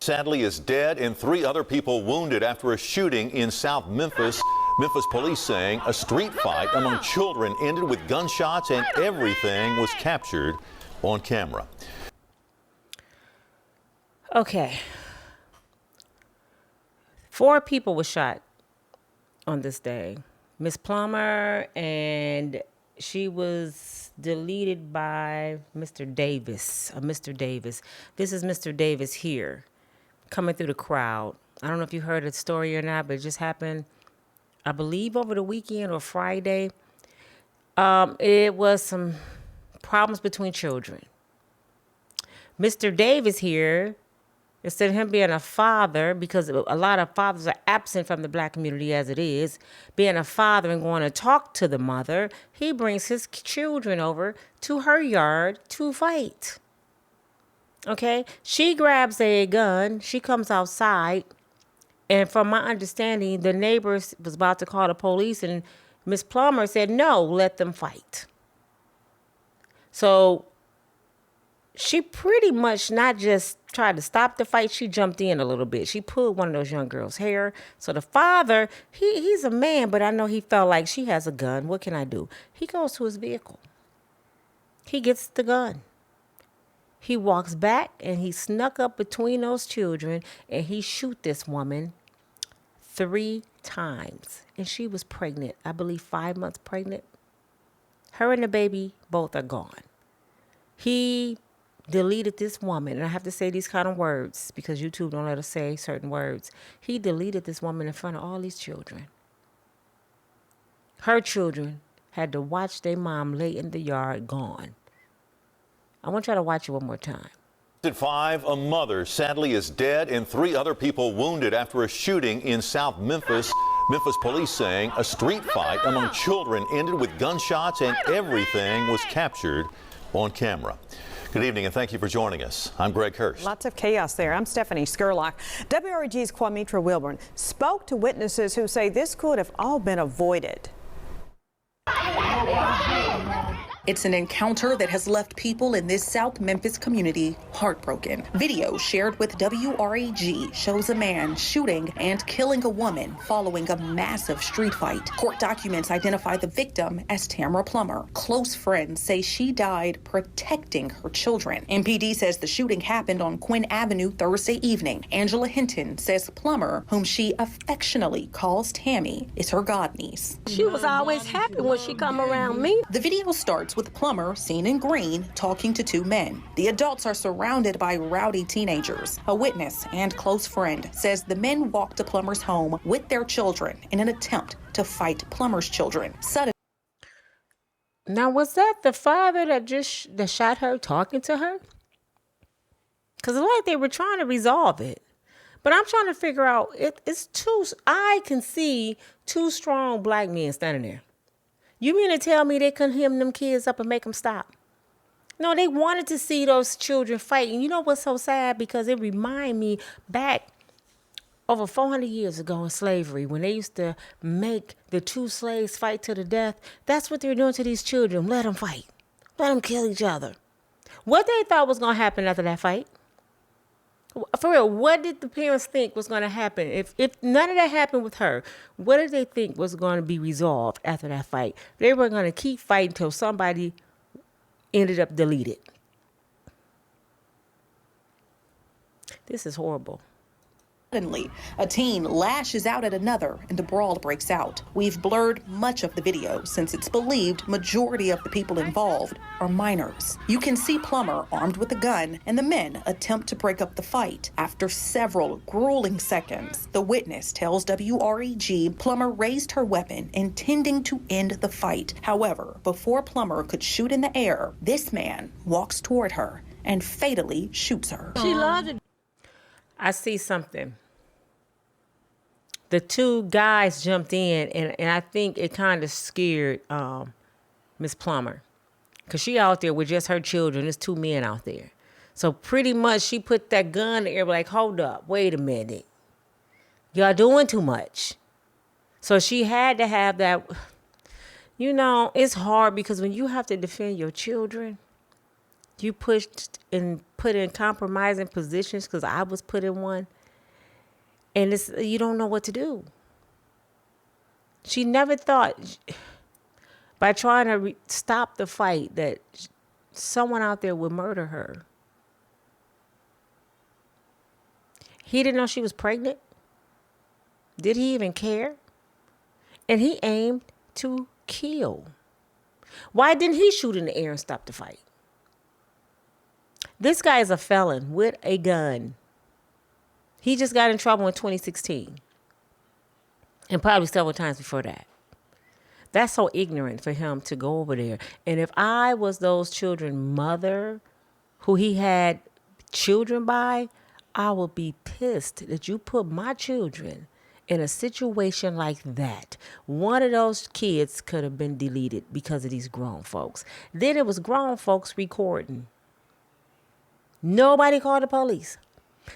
Sadly is dead and 3 other people wounded after a shooting in South Memphis. Memphis police saying a street fight among children ended with gunshots and everything was captured on camera. Okay. 4 people were shot on this day. Ms Plummer, and she was deleted by Mr. Davis. Mr. Davis. This is Mr. Davis here, coming through the crowd. I don't know if you heard the story or not, but it just happened, I believe, over the weekend or Friday. It was some problems between children. Mr. Davis here, instead of him being a father, because a lot of fathers are absent from the black community as it is, being a father and going to talk to the mother, he brings his children over to her yard to fight. Okay? She grabs a gun. She comes outside. And from my understanding, the neighbors was about to call the police, and Ms. Plummer said, no, let them fight. So she pretty much not just tried to stop the fight, she jumped in a little bit. She pulled one of those young girls' hair. So the father, he's a man, but I know he felt like she has a gun. What can I do? He goes to his vehicle. He gets the gun. He walks back and he snuck up between those children and he shoot this woman 3 times. And she was pregnant, I believe 5 months pregnant. Her and the baby both are gone. He deleted this woman, and I have to say these kind of words because YouTube don't let us say certain words. He deleted this woman in front of all these children. Her children had to watch their mom lay in the yard gone. I want y'all to watch it one more time. At 5, a mother sadly is dead and 3 other people wounded after a shooting in South Memphis. Memphis police saying a street fight among children ended with gunshots and everything was captured on camera. Good evening and thank you for joining us. I'm Greg Hurst. Lots of chaos there. I'm Stephanie Skurlock. WREG's Kwamitra Wilburn spoke to witnesses who say this could have all been avoided. It's an encounter that has left people in this South Memphis community heartbroken. Video shared with WREG shows a man shooting and killing a woman following a massive street fight. Court documents identify the victim as Tamara Plummer. Close friends say she died protecting her children. MPD says the shooting happened on Quinn Avenue Thursday evening. Angela Hinton says Plummer, whom she affectionately calls Tammy, is her godniece. She was always happy when she come around me. The video starts with Plummer, seen in green, talking to 2 men. The adults are surrounded by rowdy teenagers. A witness and close friend says the men walked to Plummer's home with their children in an attempt to fight Plummer's children. Now, was that the father that shot her talking to her? Because it's like they were trying to resolve it. But I'm trying to figure out, I can see 2 strong black men standing there. You mean to tell me they couldn't hem them kids up and make them stop? No, they wanted to see those children fight. And you know what's so sad? Because it reminds me back over 400 years ago in slavery, when they used to make the 2 slaves fight to the death. That's what they're doing to these children. Let them fight. Let them kill each other. What they thought was going to happen after that fight? For real, what did the parents think was going to happen? If none of that happened with her, what did they think was going to be resolved after that fight? They were going to keep fighting until somebody ended up deleted. This is horrible. Suddenly, a teen lashes out at another and a brawl breaks out. We've blurred much of the video since it's believed majority of the people involved are minors. You can see Plummer armed with a gun and the men attempt to break up the fight. After several grueling seconds, the witness tells WREG Plummer raised her weapon intending to end the fight. However, before Plummer could shoot in the air, this man walks toward her and fatally shoots her. She loved it. I see something. The 2 guys jumped in, and I think it kind of scared Ms. Plummer. Because she out there with just her children. There's 2 men out there. So pretty much she put that gun in the air, like, hold up, wait a minute. Y'all doing too much. So she had to have that. You know, it's hard because when you have to defend your children, You pushed and put in compromising positions, because I was put in one, and you don't know what to do. She never thought, by trying to stop the fight, that someone out there would murder her. He didn't know she was pregnant. Did he even care? And he aimed to kill. Why didn't he shoot in the air and stop the fight? This guy is a felon with a gun. He just got in trouble in 2016. And probably several times before that. That's so ignorant for him to go over there. And if I was those children's mother who he had children by, I would be pissed that you put my children in a situation like that. One of those kids could have been deleted because of these grown folks. Then it was grown folks recording. Nobody called the police.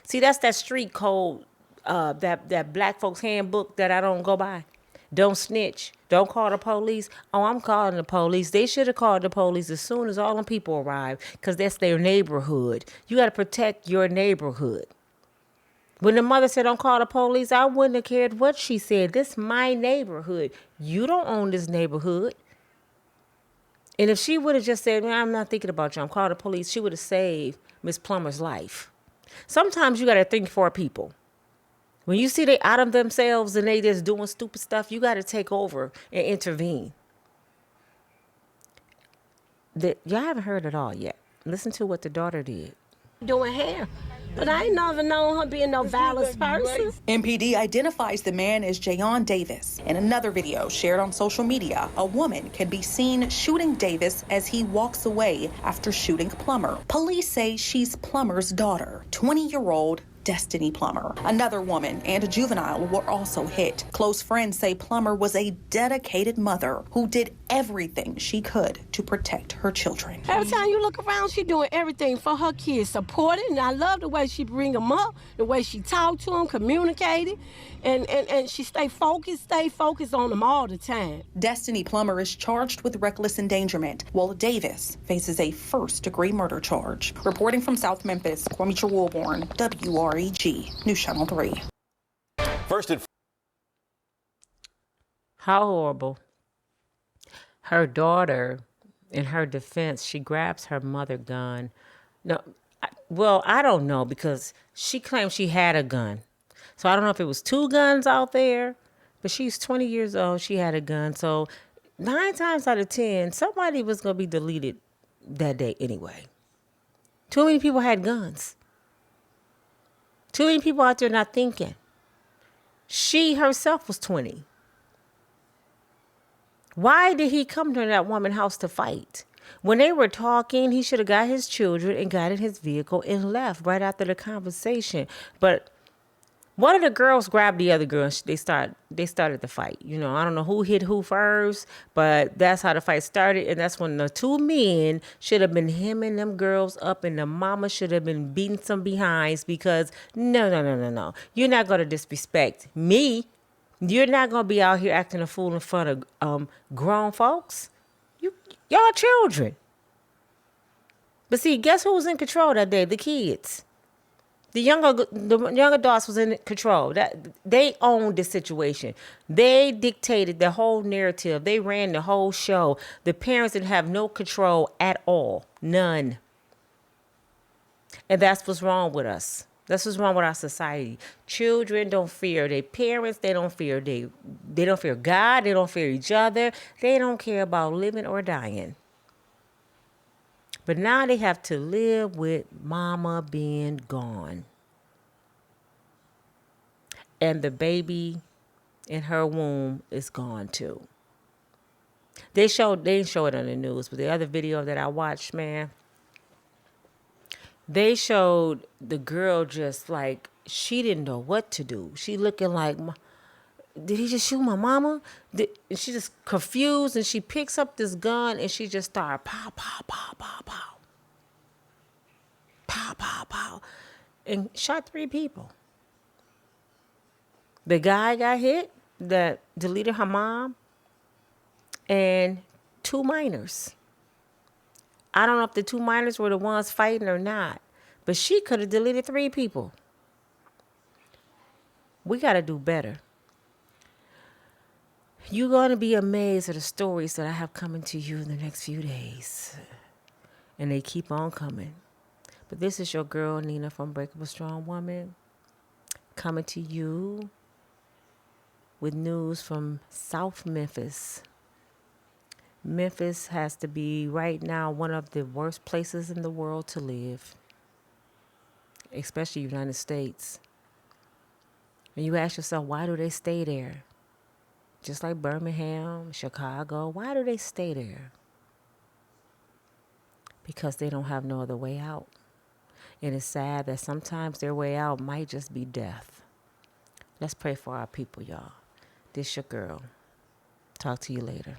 See, that's that street code, that black folks handbook that I don't go by. Don't snitch. Don't call the police. Oh, I'm calling the police. They should have called the police as soon as all them people arrived, because that's their neighborhood. You got to protect your neighborhood. When the mother said, don't call the police, I wouldn't have cared what she said. This is my neighborhood. You don't own this neighborhood. And if she would have just said, I'm not thinking about you, I'm calling the police, she would have saved Ms. Plummer's life. Sometimes you got to think for people. When you see they out of themselves and they just doing stupid stuff, you got to take over and intervene. Y'all haven't heard it all yet. Listen to what the daughter did. Doing hair. But I ain't never known her being no violent person. MPD identifies the man as Jayon Davis. In another video shared on social media, a woman can be seen shooting Davis as he walks away after shooting Plummer. Police say she's Plummer's daughter, 20-year-old Destiny Plummer. Another woman and a juvenile were also hit. Close friends say Plummer was a dedicated mother who did everything she could to protect her children. Every time you look around, she doing everything for her kids, supporting. And I love the way she bring them up, the way she talk to them, communicating, and she stay focused on them all the time. Destiny Plummer is charged with reckless endangerment, while Davis faces a first-degree murder charge. Reporting from South Memphis, Kwame Wilborn, WREG, News Channel 3. First and How horrible. Her daughter, in her defense, she grabs her mother gun. No, I don't know, because she claimed she had a gun. So I don't know if it was two guns out there, but she's 20 years old. She had a gun. So 9 times out of 10, somebody was going to be deleted that day anyway. Too many people had guns. Too many people out there not thinking. She herself was 20. Why did he come to that woman's house to fight? When they were talking, he should have got his children and got in his vehicle and left right after the conversation. But one of the girls grabbed the other girl. They started the fight. You know, I don't know who hit who first, but that's how the fight started. And that's when the two men should have been hemming them girls up, and the mama should have been beating some behinds, because no. You're not going to disrespect me. You're not going to be out here acting a fool in front of grown folks. Y'all children. But see, guess who was in control that day? The kids. The young adults was in control. That they owned the situation. They dictated the whole narrative. They ran the whole show. The parents didn't have no control at all. None. And that's what's wrong with us. That's what's wrong with our society. Children don't fear their parents. They don't fear they don't fear God. They don't fear each other. They don't care about living or dying. But now they have to live with mama being gone. And the baby in her womb is gone too. They didn't show it on the news, but the other video that I watched, man, they showed the girl just like, she didn't know what to do. She looking like, did he just shoot my mama? And she just confused, and she picks up this gun and she just started pow, pow, pow, pow, pow. Pow, pow, pow. And shot 3 people. The guy got hit that deleted her mom, and 2 minors. I don't know if the 2 minors were the ones fighting or not, but she could have deleted 3 people. We got to do better. You're going to be amazed at the stories that I have coming to you in the next few days. And they keep on coming. But this is your girl, Nina, from Breakable Strong Woman, coming to you with news from South Memphis. Memphis has to be right now one of the worst places in the world to live, especially United States. And you ask yourself, why do they stay there? Just like Birmingham, Chicago, why do they stay there? Because they don't have no other way out. And it's sad that sometimes their way out might just be death. Let's pray for our people, y'all. This your girl. Talk to you later.